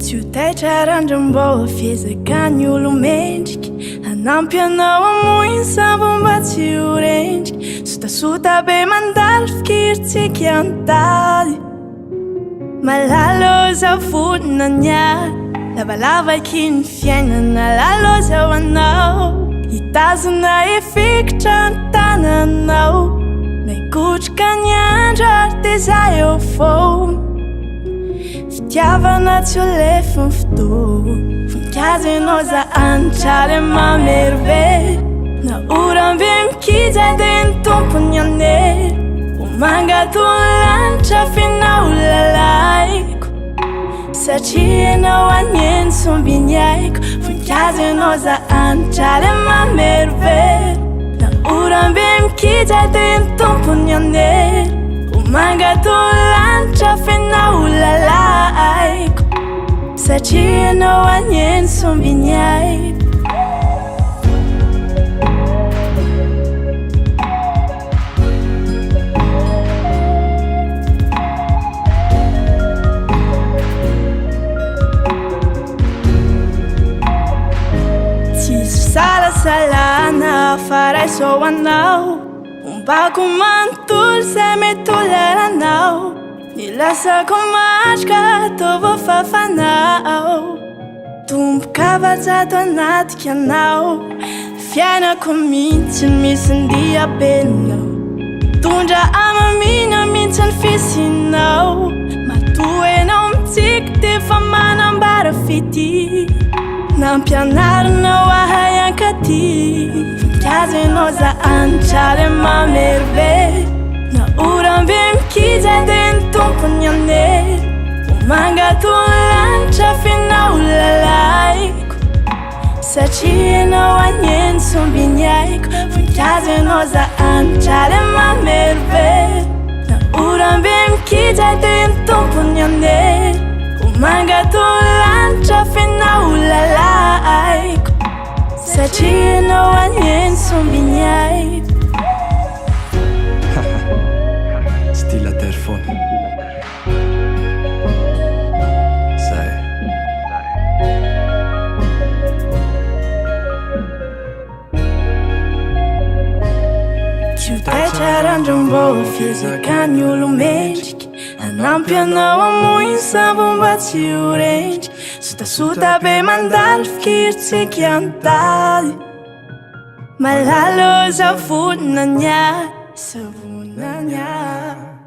Tsy ho taitra randram-boa fiezakany olo mendriky hanampy anao hamoy ny sambo mba tsy ho rendriky sotasota be mandalo fikiritsika antaly malalo zaho vonona niary lavalavaky ny fiainana lalo zaho anao hitazona efikitra ny tananao naikotrika ny andro ary teza eo foana fitiavana tsy ho lefiny fotoa voninkazo ianao za anitra le mamerovera na orambe mikija dia ny tompony anery ho mangatony lanitra finao lalaiko satria ianao aneny sombiny aiko voninkazo ianao za anitra le mamerovera na orambe mikija dia ny tompony anery ho mangatony lanitra finao lalaiko satria ianao aneny sombiny aiko tsisy salasalana faray so anao ombako manontolo zay mety ho leranao nilasako matrika ataova fafanao tomboka vajato anatika anao fiainako mihitsy ny misy ndiabenao tondra amamina mihitsy ny fisinao matoenao mitsiky dia fa manambara fity nampianarinao ahay ankaty voninkazo ianao za anitra le mamerovera na orambe mikija dia ny tompony anery ho mangatony lanitra finao lalaiko satria ianao aneny sombiny aiko voninkazo ianao za anitra le mamerovera na orambe mikija dia ny tompony anery ho mangatony lanitra finao lalaiko satria ianao aneny sombiny aiko Stilla telefon Sai Tsy ho taitra randram-boa fiezakany olo mendriky hanampy anao hamoy ny sambo mba tsy ho rendriky sotasota be mandalo fikiritsika antaly malalo zaho vonona niary savonina niary